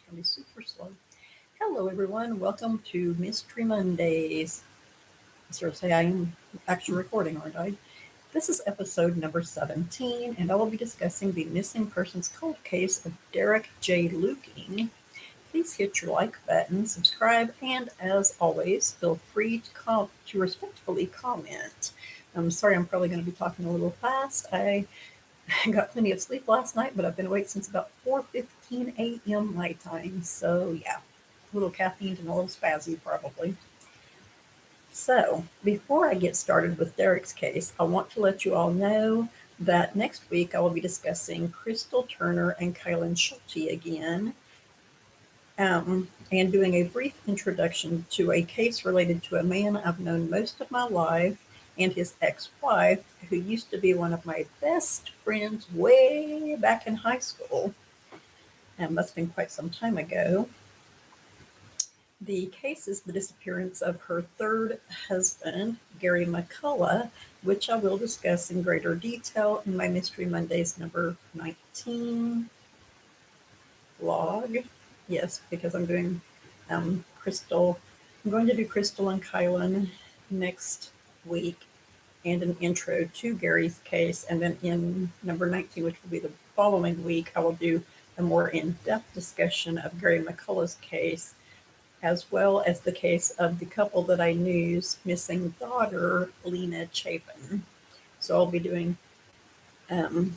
going to be super slow. Hello, everyone. Welcome to Mystery Mondays. Seriously, I am actually recording, aren't I? This is episode number 17, and I will be discussing the missing persons cold case of Derrick J. Luking. Please hit your like button, subscribe, and as always, feel free to respectfully comment. I'm sorry, I'm probably going to be talking a little fast. I got plenty of sleep last night, but I've been awake since about 4:15 a.m. my time. So yeah, a little caffeine and a little spazzy probably. So before I get started with Derrick's case, I want to let you all know that next week I will be discussing Crystal Turner and Kylan Schulte again, and doing a brief introduction to a case related to a man I've known most of my life and his ex-wife, who used to be one of my best friends way back in high school. And that's been quite some time ago. The case is the disappearance of her third husband, Gary McCullough, which I will discuss in greater detail in my Mystery Mondays number 19 vlog. Yes, because I'm doing Crystal. I'm going to do Crystal and Kylan next week and an intro to Gary's case. And then in number 19, which will be the following week, I will do a more in-depth discussion of Gary McCullough's case, as well as the case of the couple that I knew's missing daughter, Lena Chapin. So I'll be doing Kylan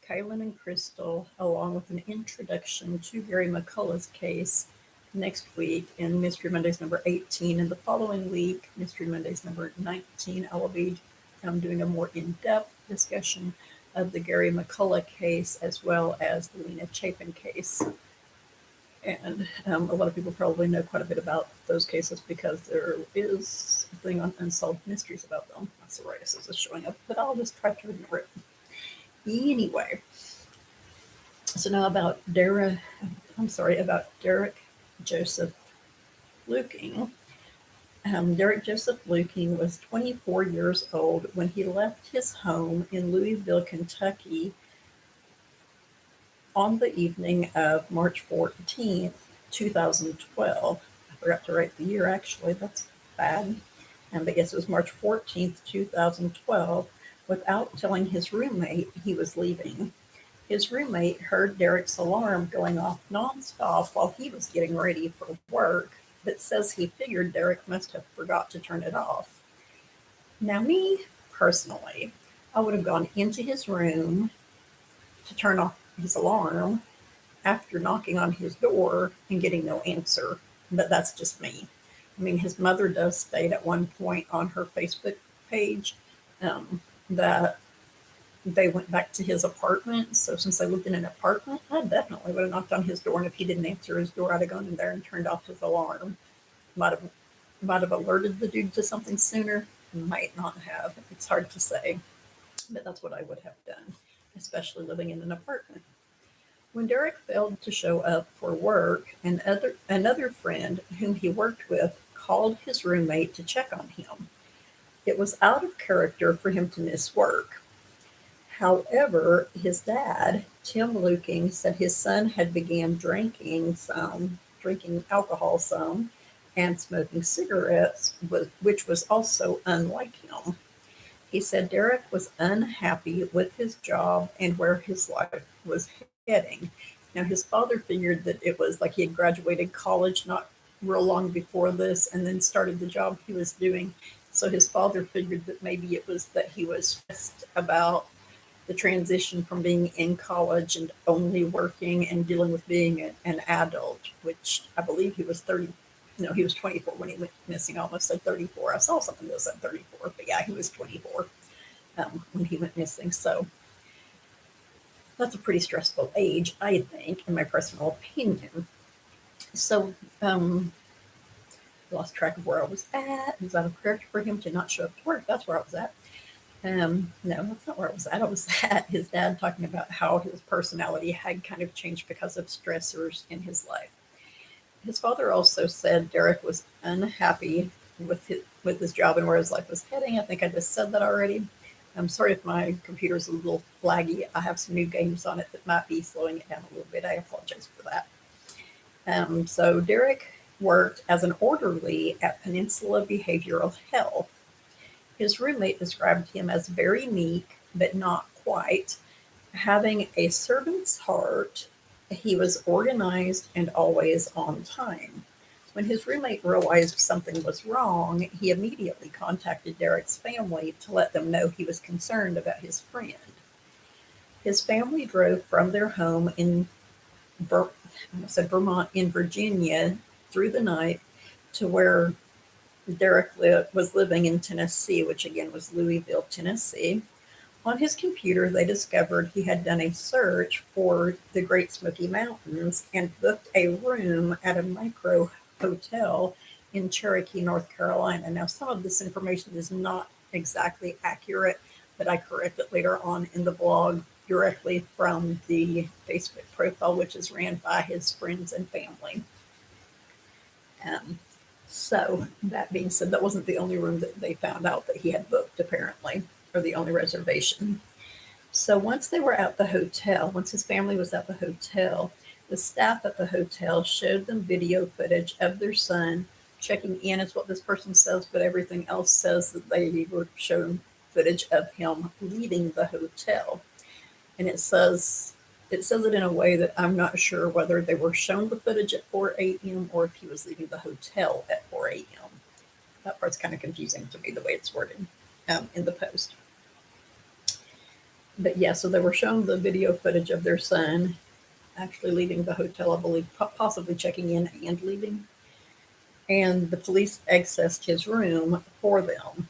and Crystal, along with an introduction to Gary McCullough's case next week in Mystery Mondays number 18. And the following week, Mystery Mondays number 19, I will be doing a more in-depth discussion of the Gary McCullough case as well as the Lena Chapin case. And a lot of people probably know quite a bit about those cases because there is a thing on Unsolved Mysteries about them. My psoriasis is showing up, but I'll just try to ignore it. Anyway, so now about Derrick Joseph Luking. Derrick Joseph Luking was 24 years old when he left his home in Louisville, Kentucky on the evening of March 14th, 2012. I forgot to write the year, actually. That's bad. I guess it was March 14th, 2012, without telling his roommate he was leaving. His roommate heard Derrick's alarm going off nonstop while he was getting ready for work, but says he figured Derrick must have forgot to turn it off. Now, me, personally, I would have gone into his room to turn off his alarm after knocking on his door and getting no answer, but that's just me. I mean, his mother does state at one point on her Facebook page that they went back to his apartment. So since they lived in an apartment, I definitely would have knocked on his door, and if he didn't answer his door, I'd have gone in there and turned off his alarm. Might have alerted the dude to something sooner, might not have. It's hard to say, but that's what I would have done, especially living in an apartment. When Derrick failed to show up for work, another friend whom he worked with called his roommate to check on him. It was out of character for him to miss work. However, his dad, Tim Luking, said his son had began drinking alcohol some, and smoking cigarettes, which was also unlike him. He said Derrick was unhappy with his job and where his life was heading. Now, his father figured that it was like he had graduated college not real long before this and then started the job he was doing. So his father figured that maybe it was that he was stressed about the transition from being in college and only working and dealing with being an adult, which I believe he was 30. No, he was 24 when he went missing. I almost said 34. I saw something that said 34, but yeah, he was 24 when he went missing. So that's a pretty stressful age, I think, in my personal opinion. So lost track of where I was at. It was out of character for him to not show up to work. That's where I was at. No, that's not where I was at. I was at his dad talking about how his personality had kind of changed because of stressors in his life. His father also said Derrick was unhappy with his job and where his life was heading. I think I just said that already. I'm sorry if my computer's a little laggy. I have some new games on it that might be slowing it down a little bit. I apologize for that. So Derrick worked as an orderly at Peninsula Behavioral Health. His roommate described him as very meek, but not quite. Having a servant's heart, he was organized and always on time. When his roommate realized something was wrong, he immediately contacted Derrick's family to let them know he was concerned about his friend. His family drove from their home in Vermont in Virginia through the night to where Derrick was living in Tennessee, which again was Louisville, Tennessee. On his computer, they discovered he had done a search for the Great Smoky Mountains and booked a room at a micro hotel in Cherokee, North Carolina. Now, some of this information is not exactly accurate, but I correct it later on in the blog directly from the Facebook profile, which is ran by his friends and family. So, that being said, that wasn't the only room that they found out that he had booked, apparently, or the only reservation. So once they were at the hotel, once his family was at the hotel, the staff at the hotel showed them video footage of their son checking in, is what this person says, but everything else says that they were shown footage of him leaving the hotel. And it says it in a way that I'm not sure whether they were shown the footage at 4 a.m. or if he was leaving the hotel at 4 a.m. That part's kind of confusing to me, the way it's worded in the post. But yeah, so they were shown the video footage of their son actually leaving the hotel, I believe, possibly checking in and leaving. And the police accessed his room for them.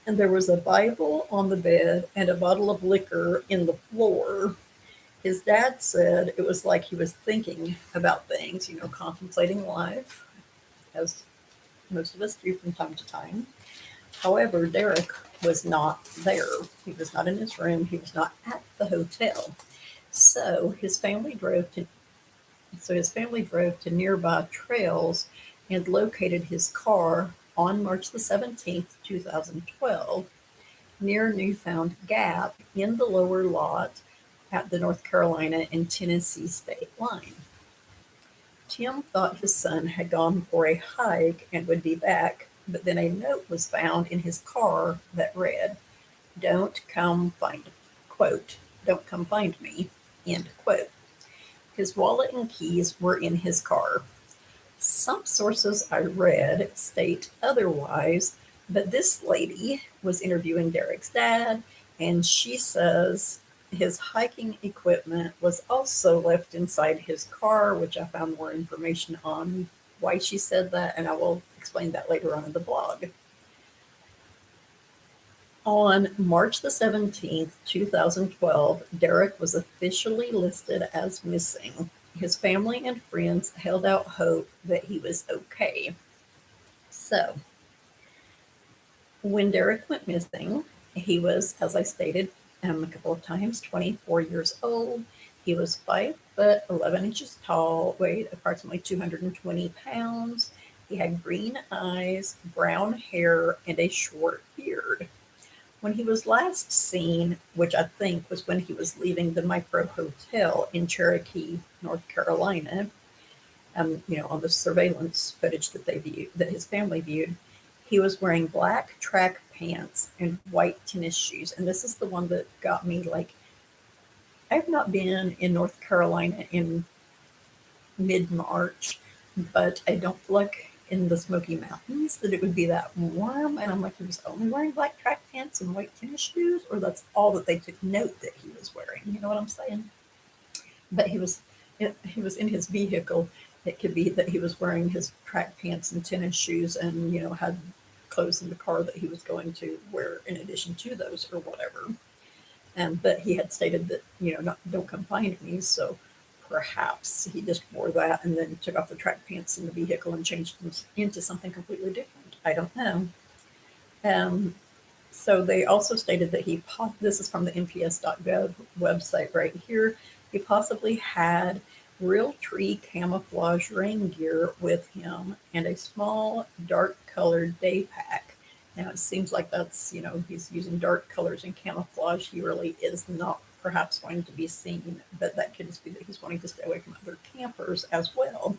And there was a Bible on the bed and a bottle of liquor in the floor. His dad said it was like he was thinking about things, contemplating life, as most of us do from time to time. However, Derrick was not there. He was not in his room. He was not at the hotel. So his family drove to nearby trails and located his car on March the 17th, 2012, near Newfound Gap in the lower lot at the North Carolina and Tennessee state line. Tim thought his son had gone for a hike and would be back, but then a note was found in his car that read, "Don't come find," quote, "don't come find me," end quote. His wallet and keys were in his car. Some sources I read state otherwise, but this lady was interviewing Derrick's dad, and she says his hiking equipment was also left inside his car, which I found more information on why she said that, and I will explain that later on in the blog. On March the 17th, 2012, Derrick was officially listed as missing. His family and friends held out hope that he was okay. So, when Derrick went missing, he was, as I stated a couple of times, 24 years old. He was 5 foot 11 inches tall, weighed approximately 220 pounds. He had green eyes, brown hair, and a short beard. When he was last seen, which I think was when he was leaving the micro hotel in Cherokee, North Carolina, on the surveillance footage that his family viewed, he was wearing black track pants and white tennis shoes. And this is the one that got me like, I've not been in North Carolina in mid-March, but I don't feel like in the Smoky Mountains that it would be that warm. And I'm like, he was only wearing black track pants and white tennis shoes, or that's all that they took note that he was wearing. You know what I'm saying? But he was in his vehicle. It could be that he was wearing his track pants and tennis shoes and, had clothes in the car that he was going to wear in addition to those or whatever. But he had stated that, don't come find me. So perhaps he just wore that and then took off the track pants in the vehicle and changed them into something completely different. I don't know. So they also stated that this is from the NPS.gov website right here, he possibly had Realtree camouflage rain gear with him and a small dark colored day pack. Now it seems like that's, he's using dark colors and camouflage. He really is not perhaps wanting to be seen, but that could just be that he's wanting to stay away from other campers as well.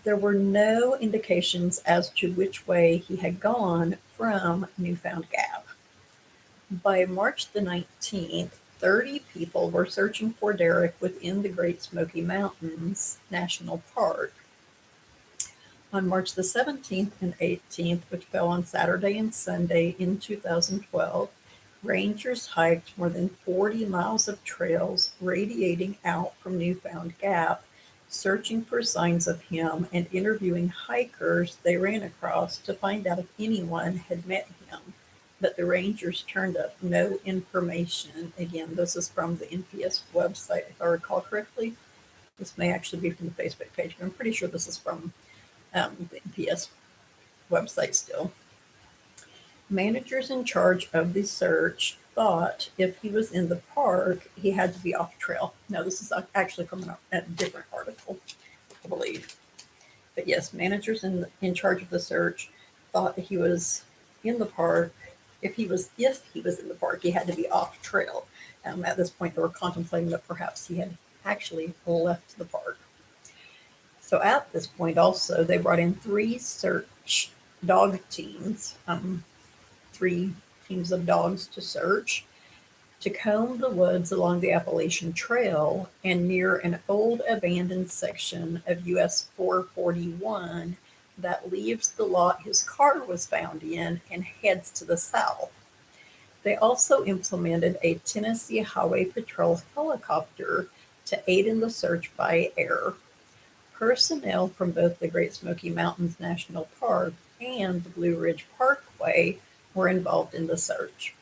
There were no indications as to which way he had gone from Newfound Gap. By March the 19th, 30 people were searching for Derrick within the Great Smoky Mountains National Park. On March the 17th and 18th, which fell on Saturday and Sunday in 2012, rangers hiked more than 40 miles of trails radiating out from Newfound Gap, searching for signs of him and interviewing hikers they ran across to find out if anyone had met him. But the rangers turned up no information. Again, this is from the NPS website, if I recall correctly. This may actually be from the Facebook page, but I'm pretty sure this is from the NPS website still. Managers in charge of the search thought if he was in the park, he had to be off trail. Now, this is actually from a different article, I believe. But yes, managers in charge of the search thought that he was in the park. If he was in the park, he had to be off trail. At this point, they were contemplating that perhaps he had actually left the park. So at this point, also, they brought in 3 search dog teams, 3 teams of dogs to search, to comb the woods along the Appalachian Trail and near an old abandoned section of US 441 that leaves the lot his car was found in and heads to the south. They also implemented a Tennessee Highway Patrol helicopter to aid in the search by air. Personnel from both the Great Smoky Mountains National Park and the Blue Ridge Parkway were involved in the search.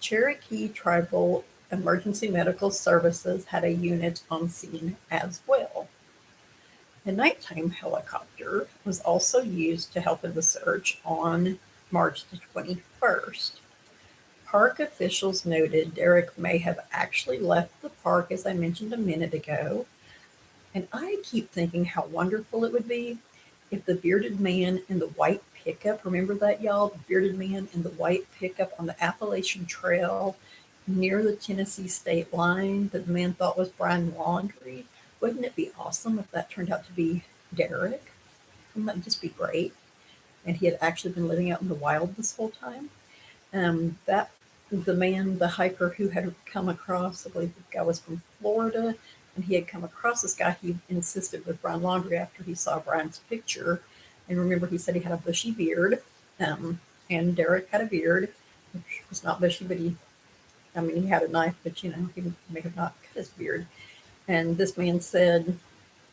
Cherokee Tribal Emergency Medical Services had a unit on scene as well. A nighttime helicopter was also used to help in the search on March the 21st. Park officials noted Derrick may have actually left the park, as I mentioned a minute ago. And I keep thinking how wonderful it would be if the bearded man in the white pickup, remember that, y'all? The bearded man in the white pickup on the Appalachian Trail near the Tennessee state line that the man thought was Brian Laundrie. Wouldn't it be awesome if that turned out to be Derrick? Wouldn't that just be great? And he had actually been living out in the wild this whole time. The hiker who had come across, I believe the guy was from Florida, and he had come across this guy he insisted was Brian Laundrie after he saw Brian's picture. And remember, he said he had a bushy beard, and Derrick had a beard, which was not bushy, but he had a knife, but he may have not cut his beard. And this man said,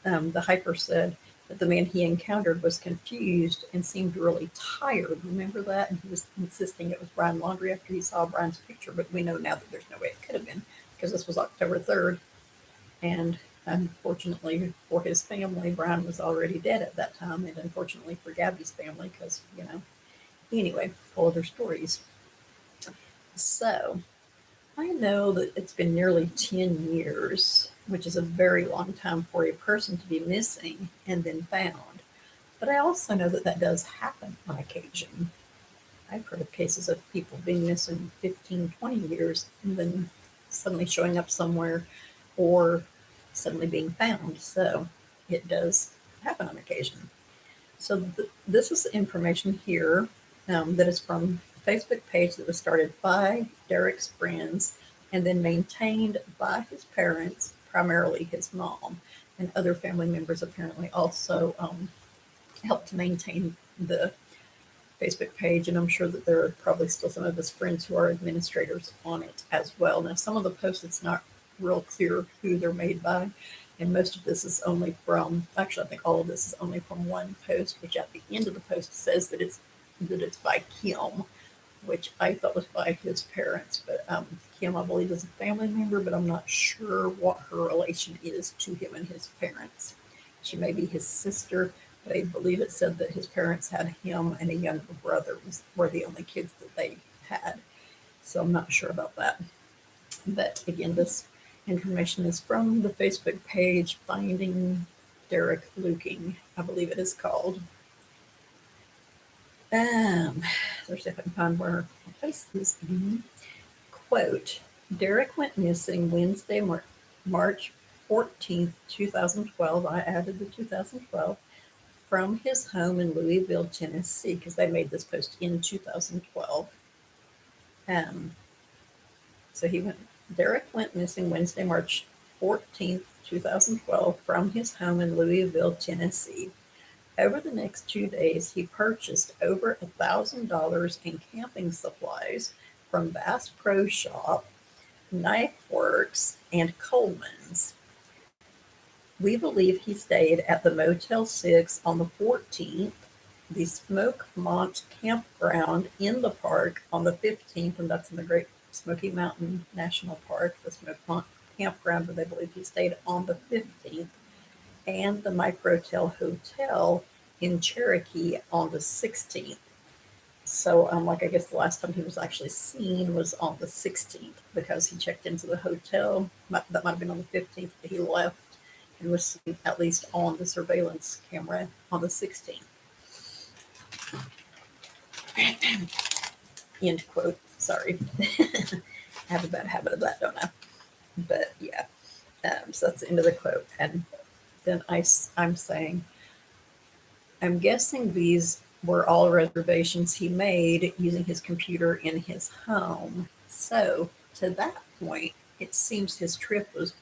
the hiker said, that the man he encountered was confused and seemed really tired. Remember that? And he was insisting it was Brian Laundrie after he saw Brian's picture, but we know now that there's no way it could have been, because this was October 3rd. And unfortunately for his family, Brian was already dead at that time. And unfortunately for Gabby's family, because, anyway, whole other stories. So I know that it's been nearly 10 years, which is a very long time for a person to be missing and then found. But I also know that that does happen on occasion. I've heard of cases of people being missing 15, 20 years and then suddenly showing up somewhere or suddenly being found. So it does happen on occasion. So this is information here that is from a Facebook page that was started by Derrick's friends and then maintained by his parents, primarily his mom, and other family members apparently also helped to maintain the Facebook page. And I'm sure that there are probably still some of his friends who are administrators on it as well. Now, some of the posts, it's not real clear who they're made by. And most of this is only from, actually, I think all of this is only from one post, which at the end of the post says that it's by Kim, which I thought was by his parents. But Kim, I believe, is a family member, but I'm not sure what her relation is to him and his parents. She may be his sister, but I believe it said that his parents had him and a younger brother were the only kids that they had. So I'm not sure about that. But again, this information is from the Facebook page Finding Derrick Luking, I believe it is called. Let's see if I can find where my place is. Quote, Derrick went missing Wednesday, March 14th, 2012. I added the 2012 from his home in Louisville, Tennessee, because they made this post in 2012. Um, so Derrick went missing Wednesday, March 14th, 2012, from his home in Louisville, Tennessee. Over the next 2 days, he purchased over $1,000 in camping supplies from Bass Pro Shop, Knife Works, and Coleman's. We believe he stayed at the Motel 6 on the 14th, the Smokemont Campground in the park on the 15th, and that's in the Great Smoky Mountain National Park, the Smokemont Campground, where they believe he stayed on the 15th, and the Microtel Hotel in Cherokee on the 16th. So, I guess the last time he was actually seen was on the 16th because he checked into the hotel. That might have been on the 15th, but he left and was seen at least on the surveillance camera on the 16th. End quote. Sorry. I have a bad habit of that, don't I? But yeah. So that's the end of the quote. And then I'm saying, I'm guessing these were all reservations he made using his computer in his home. So to that point, it seems his trip was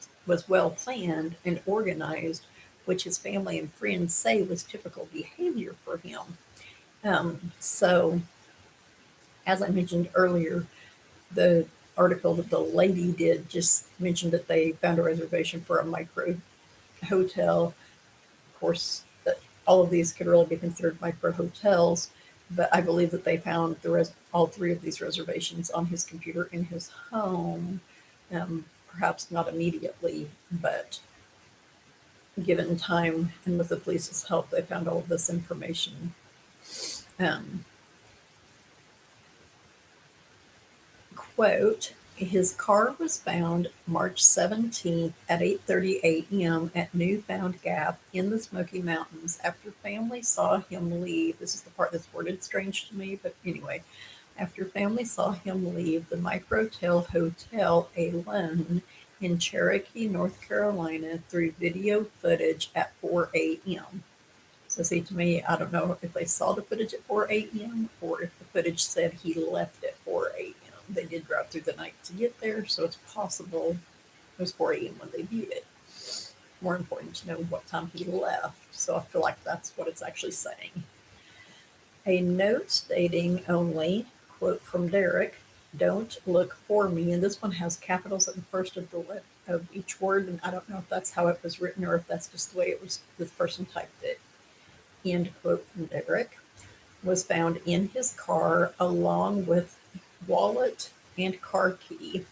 well planned and organized, which his family and friends say was typical behavior for him. So, as I mentioned earlier, the article that the lady did just mentioned that they found a reservation for a micro hotel. Of course, that all of these could really be considered micro hotels, but I believe that they found all three of these reservations on his computer in his home. Perhaps not immediately, but given time and with the police's help, they found all of this information. Quote, his car was found March 17th at 8:30 a.m. at Newfound Gap in the Smoky Mountains after family saw him leave. This is the part that's worded strange to me, but anyway, after family saw him leave the Microtel Hotel alone in Cherokee, North Carolina through video footage at 4 a.m. So see, to me, I don't know if they saw the footage at 4 a.m. or if the footage said he left at 4 a.m. They did drive through the night to get there, so it's possible it was 4 a.m. when they viewed it. More important to know what time he left, so I feel like that's what it's actually saying. A note stating only, quote from Derrick, "Don't look for me," and this one has capitals at the first of each word, and I don't know if that's how it was written or if that's just the way this person typed it. End quote from Derrick, was found in his car along with wallet and car key.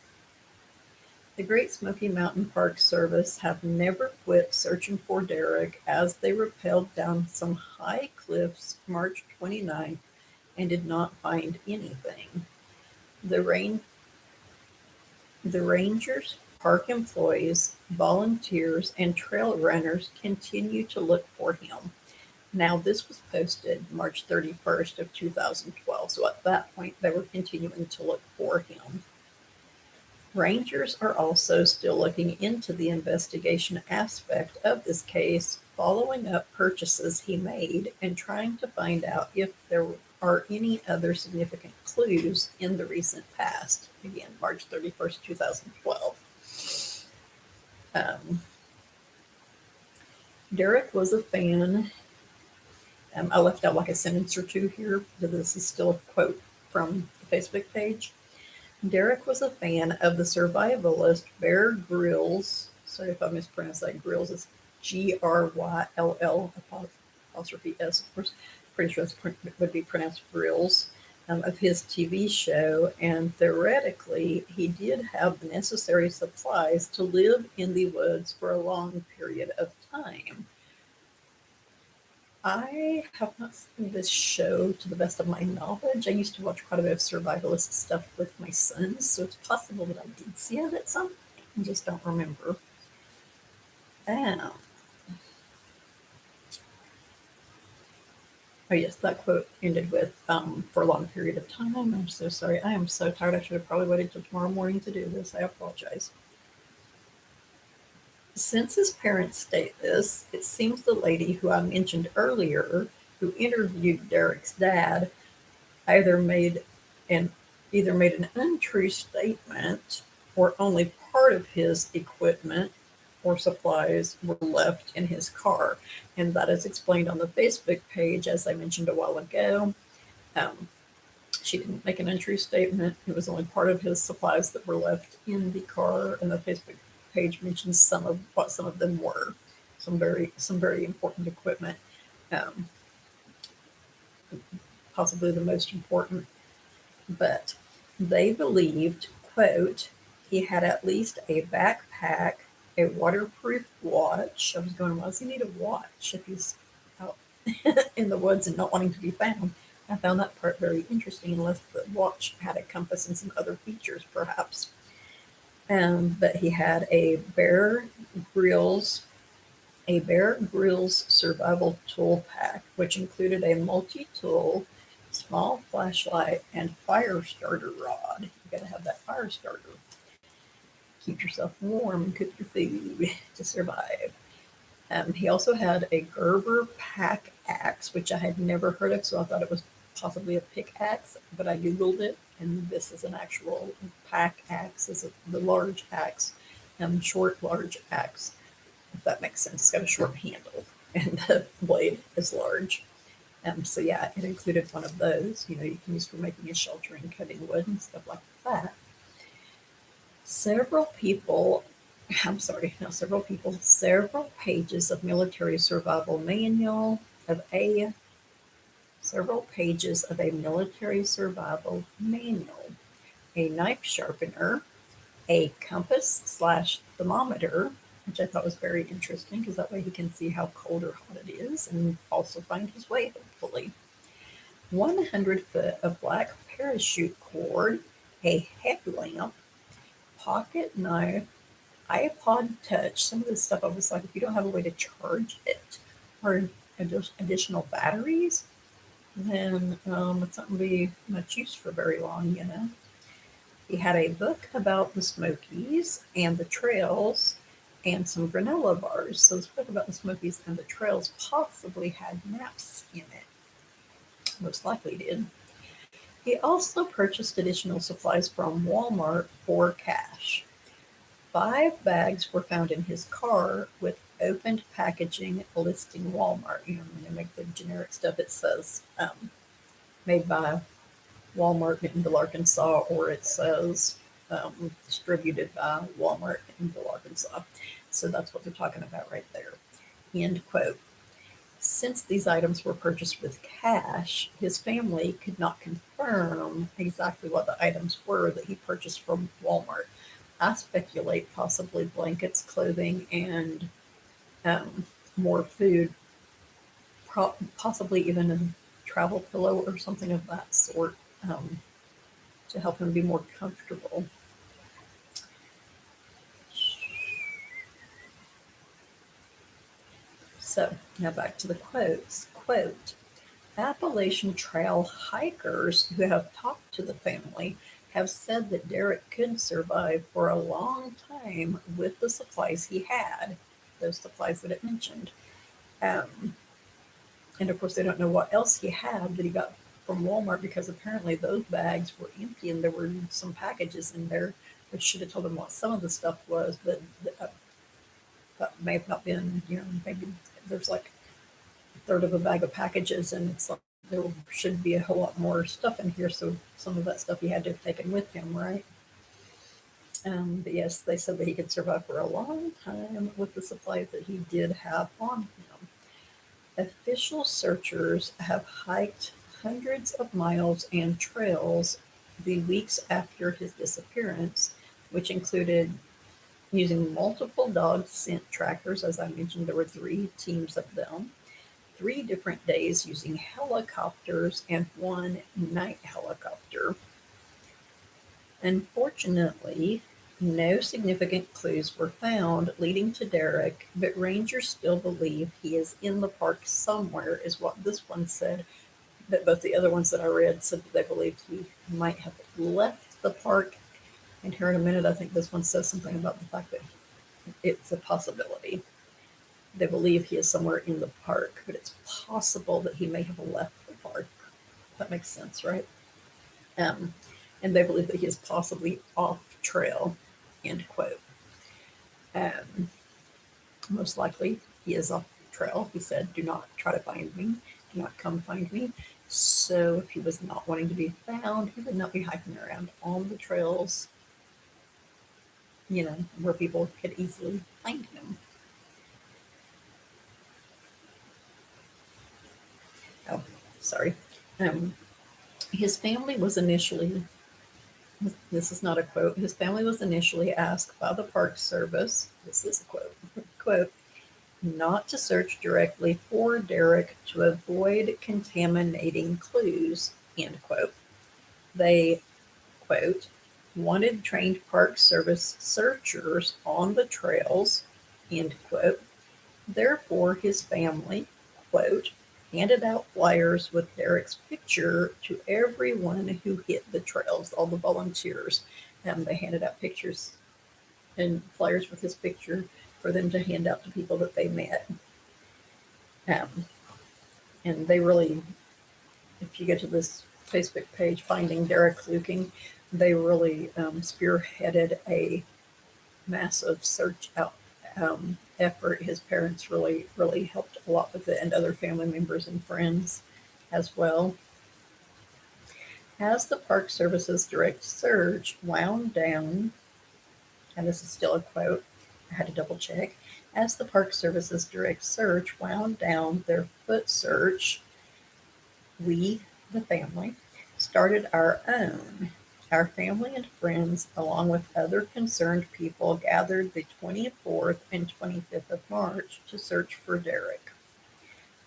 The Great Smoky Mountain Park Service have never quit searching for Derrick as they rappelled down some high cliffs March 29th and did not find anything. The rangers, park employees, volunteers, and trail runners continue to look for him. Now, this was posted March 31st of 2012, so at that point, they were continuing to look for him. Rangers are also still looking into the investigation aspect of this case, following up purchases he made and trying to find out if there are any other significant clues in the recent past. Again, March 31st, 2012. Derrick was a fan. I left out like a sentence or two here, but this is still a quote from the Facebook page. Derrick was a fan of the survivalist Bear Grylls. Sorry if I mispronounced that. Grylls is Gryll apostrophe S, of course. Pretty sure it would be pronounced Grills, of his TV show. And theoretically, he did have the necessary supplies to live in the woods for a long period of time. I have not seen this show to the best of my knowledge. I used to watch quite a bit of survivalist stuff with my sons, so it's possible that I did see it at some point. I just don't remember. Oh, yes, that quote ended with, for a long period of time. I'm so sorry. I am so tired. I should have probably waited till tomorrow morning to do this. I apologize. Since his parents state this, it seems the lady who I mentioned earlier, who interviewed Derrick's dad, either made an either made an untrue statement or only part of his equipment or supplies were left in his car. And that is explained on the Facebook page, as I mentioned a while ago. Um, she didn't make an untrue statement. It was only part of his supplies that were left in the car, and the Facebook page mentions some of them were. Some very important equipment, um, possibly the most important. But they believed, quote, he had at least a backpack, a waterproof watch. I was going, why does he need a watch if he's out in the woods and not wanting to be found? I found that part very interesting, unless the watch had a compass and some other features, perhaps. But he had Grylls, a Bear Grylls survival tool pack, which included a multi-tool, small flashlight, and fire starter rod. You gotta have that fire starter. Keep yourself warm and cook your food to survive. He also had a Gerber Pack Axe, which I had never heard of, so I thought it was possibly a pickaxe, but I googled it, and this is an actual pack axe, is the large axe, short large axe, if that makes sense. It's got a short handle, and the blade is large. So yeah, it included one of those. You can use for making a shelter and cutting wood and stuff like that. Several people, I'm sorry, not several people, several pages of military survival manual of a several pages of a military survival manual, a knife sharpener, a compass slash thermometer, which I thought was very interesting because that way he can see how cold or hot it is and also find his way, hopefully. 100 foot of black parachute cord, a headlamp, pocket knife, iPod Touch. Some of this stuff I was like, if you don't have a way to charge it or additional batteries, then it's not going to be much use for very long. He had a book about the Smokies and the trails and some granola bars. So this book about the Smokies and the trails possibly had maps in it. Most likely did. He also purchased additional supplies from Walmart for cash. 5 bags were found in his car with opened packaging listing Walmart. When they make the generic stuff, it says made by Walmart in Bentonville, Arkansas, or it says distributed by Walmart in Bentonville, Arkansas. So that's what they're talking about right there. End quote. Since these items were purchased with cash, his family could not confirm exactly what the items were that he purchased from Walmart. I speculate possibly blankets, clothing, and more food, possibly even a travel pillow or something of that sort, to help him be more comfortable. So now back to the quotes. Quote, Appalachian Trail hikers who have talked to the family have said that Derrick could survive for a long time with the supplies he had, those supplies that it mentioned. Um, and of course, they don't know what else he had that he got from Walmart, because apparently those bags were empty and there were some packages in there, which should have told him what some of the stuff was, but that may have not been, maybe there's like a third of a bag of packages, and it's like there should be a whole lot more stuff in here. So some of that stuff he had to have taken with him, right? But yes, they said that he could survive for a long time with the supplies that he did have on him. Official searchers have hiked hundreds of miles and trails the weeks after his disappearance, which included using multiple dog scent trackers. As I mentioned, there were 3 teams of them, 3 different days using helicopters, and 1 night helicopter. Unfortunately, No significant clues were found leading to Derrick, but rangers still believe he is in the park somewhere, is what this one said. But both the other ones that I read said that they believed he might have left the park. And here in a minute, I think this one says something about the fact that it's a possibility. They believe he is somewhere in the park, but it's possible that he may have left the park. That makes sense, right? Um, and they believe that he is possibly off trail, end quote. Um, Most likely, he is off trail. He said, "Do not try to find me. Do not come find me." So, if he was not wanting to be found, he would not be hiking around on the trails, where people could easily find him. Oh, sorry. Um, his family was initially, this is not a quote, his family was initially asked by the Park Service, this is a quote, quote, not to search directly for Derrick to avoid contaminating clues, end quote. They, quote, wanted trained Park Service searchers on the trails, end quote. Therefore, his family, quote, handed out flyers with Derrick's picture to everyone who hit the trails, all the volunteers. They handed out pictures and flyers with his picture for them to hand out to people that they met. Um, and they really, if you go to this Facebook page, Finding Derrick Luking, they really spearheaded a massive search out effort. His parents really helped a lot with it, and other family members and friends as well. As the Park Service's direct search wound down, and this is still a quote, I had to double check. As the Park Service's direct search wound down their foot search, we, the family, started our own. Our family and friends, along with other concerned people, gathered the 24th and 25th of March to search for Derrick.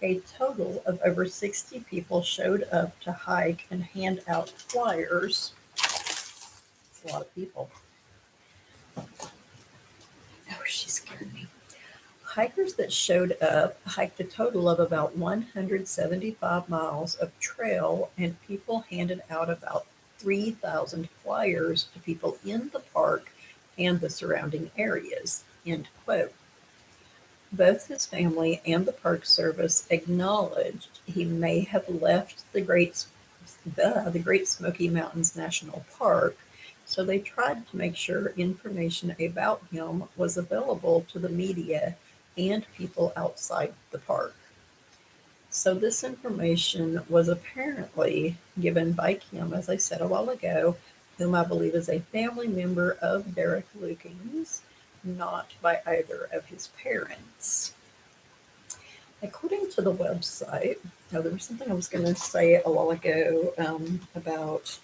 A total of over 60 people showed up to hike and hand out flyers. It's a lot of people. Oh, she scared me. Hikers that showed up hiked a total of about 175 miles of trail, and people handed out about 3,000 flyers to people in the park and the surrounding areas. End quote. Both his family and the Park Service acknowledged he may have left the Great Smoky Mountains National Park, so they tried to make sure information about him was available to the media and people outside the park. So this information was apparently given by Kim, as I said a while ago, whom I believe is a family member of Derrick Luking's, not by either of his parents. According to the website, now there was something I was going to say a while ago about,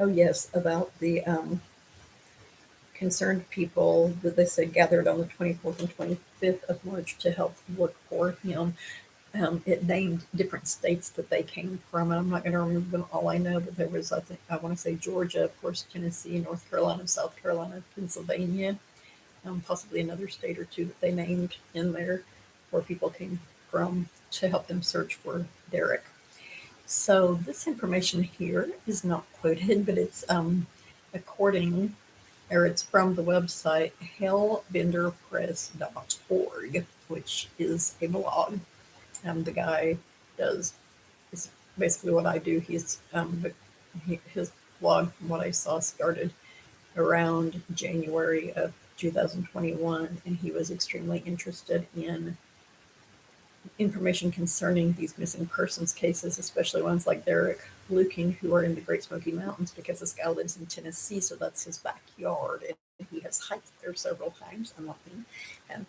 oh yes, about the concerned people that they said gathered on the 24th and 25th of March to help look for him. It named different states that they came from, and I'm not going to remember them all. I know that there was, I want to say Georgia, of course, Tennessee, North Carolina, South Carolina, Pennsylvania, possibly another state or two that they named in there where people came from to help them search for Derrick. So this information here is not quoted, but it's according, or it's from the website hellbenderpress.org, which is a blog. The guy is basically what I do. His blog, from what I saw, started around January of 2021, and he was extremely interested in information concerning these missing persons cases, especially ones like Derrick Luking, who are in the Great Smoky Mountains, because this guy lives in Tennessee, so that's his backyard, and he has hiked there several times. And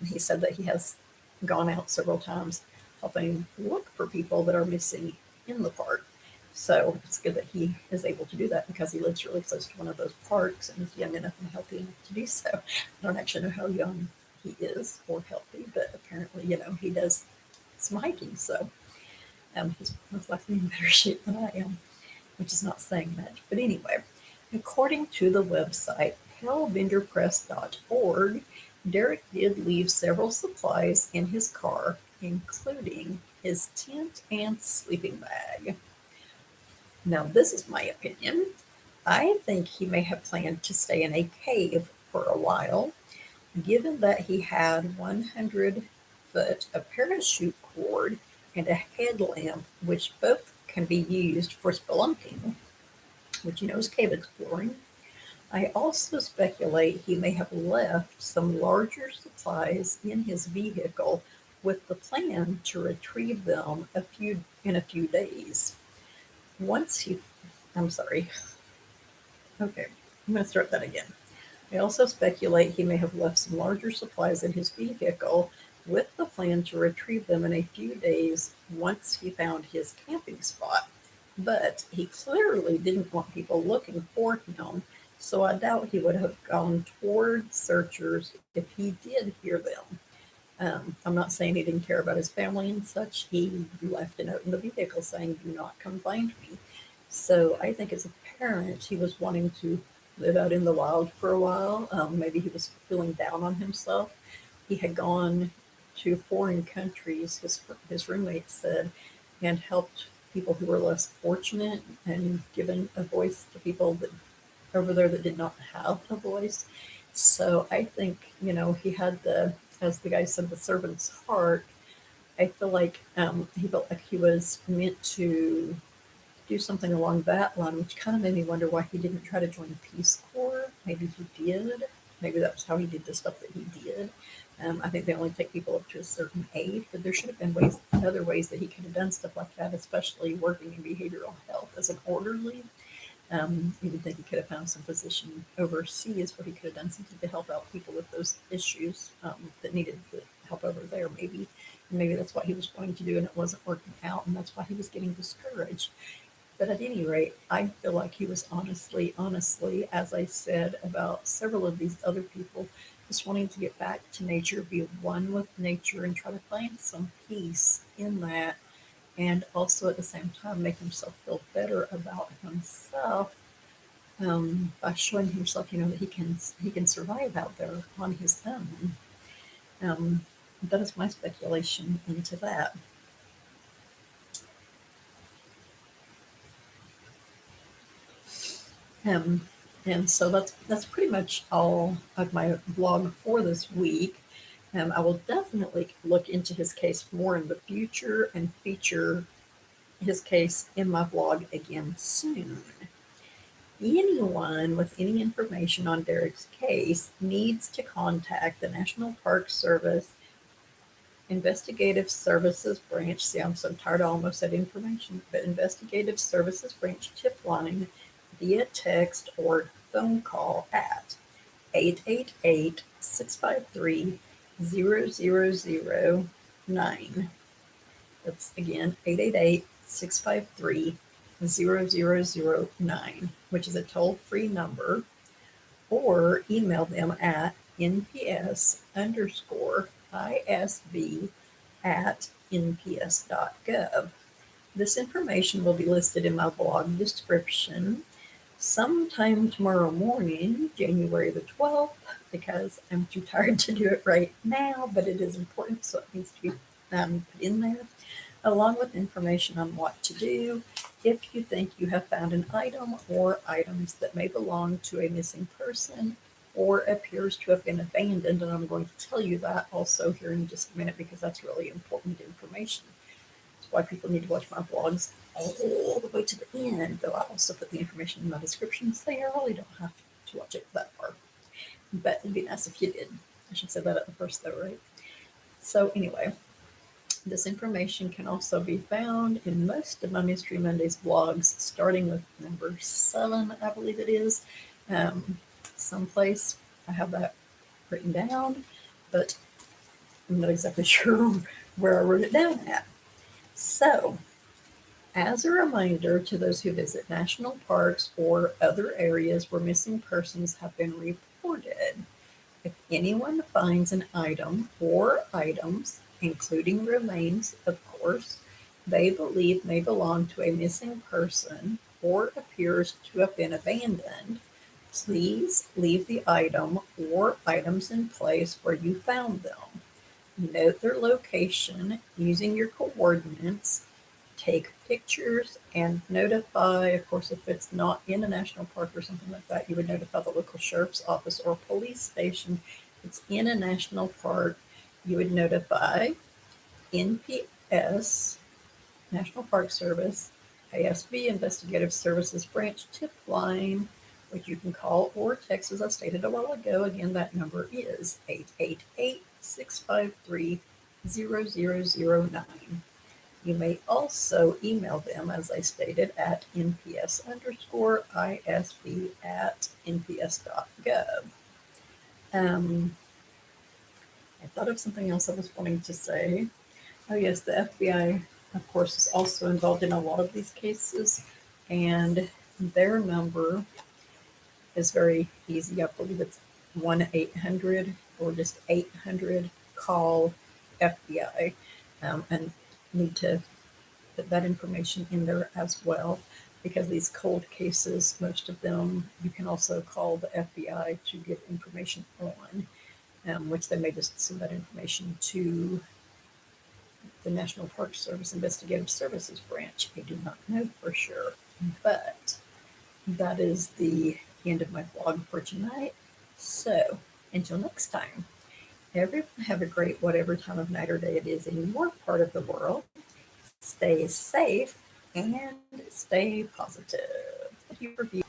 he said that he has gone out several times helping look for people that are missing in the park. So it's good that he is able to do that because he lives really close to one of those parks and is young enough and healthy enough to do so. I don't actually know how young he is or healthy, but apparently, he does some hiking. So he's most likely in better shape than I am, which is not saying much. But anyway, According to the website hellbenderpress.org, Derrick did leave several supplies in his car, including his tent and sleeping bag. Now, this is my opinion. I think he may have planned to stay in a cave for a while, given that he had 100 foot of parachute cord and a headlamp, which both can be used for spelunking, which is cave exploring. I also speculate he may have left some larger supplies in his vehicle with the plan to retrieve them in a few days. Once he, I'm sorry. Okay, I'm going to start that again. I also speculate he may have left some larger supplies in his vehicle with the plan to retrieve them in a few days once he found his camping spot. But he clearly didn't want people looking for him, so I doubt he would have gone toward searchers if he did hear them. I'm not saying he didn't care about his family and such. He left a note in the vehicle saying, "Do not come find me." So I think as a parent, he was wanting to live out in the wild for a while. Maybe he was feeling down on himself. He had gone to foreign countries, his roommate said, and helped people who were less fortunate and given a voice to people that over there that did not have a voice. So I think, he had as the guy said, the servant's heart. I feel like he felt like he was meant to do something along that line, which kind of made me wonder why he didn't try to join Peace Corps. Maybe he did. Maybe that's how he did the stuff that he did. I think they only take people up to a certain age, but there should have been other ways that he could have done stuff like that, especially working in behavioral health as an orderly. You would think he could have found some position overseas where he could have done something to help out people with those issues that needed the help over there, maybe. And maybe that's what he was going to do and it wasn't working out, and that's why he was getting discouraged. But at any rate, I feel like he was honestly, as I said about several of these other people, just wanting to get back to nature, be one with nature, and try to find some peace in that. And also at the same time, make himself feel better about himself by showing himself, that he can survive out there on his own. That is my speculation into that. Um, and so that's pretty much all of my vlog for this week. I will definitely look into his case more in the future and feature his case in my vlog again soon. Anyone with any information on Derrick's case needs to contact the National Park Service Investigative Services Branch. See, I'm so tired I almost said information, but Investigative Services Branch tip line via text or phone call at 888-653-0009. That's again 888-653-0009, which is a toll-free number, or email them at nps_isb@nps.gov. This information will be listed in my blog description sometime tomorrow morning, January the 12th, because I'm too tired to do it right now, but it is important, so it needs to be put in there, along with information on what to do if you think you have found an item or items that may belong to a missing person or appears to have been abandoned. And I'm going to tell you that also here in just a minute because that's really important information. That's why people need to watch my vlogs all the way to the end, though I also put the information in my description, so you really don't have to watch it that far. But it'd be nice if you did. I should say that at the first, though, right? So anyway, this information can also be found in most of my Mystery Mondays vlogs, starting with number 7, I believe it is. Someplace I have that written down, but I'm not exactly sure where I wrote it down at. So, as a reminder to those who visit national parks or other areas where missing persons have been reported, if anyone finds an item or items, including remains, of course, they believe may belong to a missing person, or appears to have been abandoned, please leave the item or items in place where you found them. Note their location using your coordinates, take pictures, and notify, of course, if it's not in a national park or something like that, you would notify the local sheriff's office or police station. If it's in a national park, you would notify NPS, National Park Service, ISB Investigative Services Branch tip line, which you can call or text, as I stated a while ago. Again, that number is 888-653-0009. You may also email them, as I stated, at nps_isb@nps.gov. I thought of something else I was wanting to say. Oh, yes, the FBI, of course, is also involved in a lot of these cases, and their number is very easy. I believe it's 1-800 or just 800 call FBI, and need to put that information in there as well, because these cold cases, most of them, you can also call the FBI to get information on, which they may just send that information to the National Park Service Investigative Services Branch. I do not know for sure, but that is the end of my vlog for tonight. So until next time, everyone have a great whatever time of night or day it is in your part of the world. Stay safe and stay positive. Thank you for being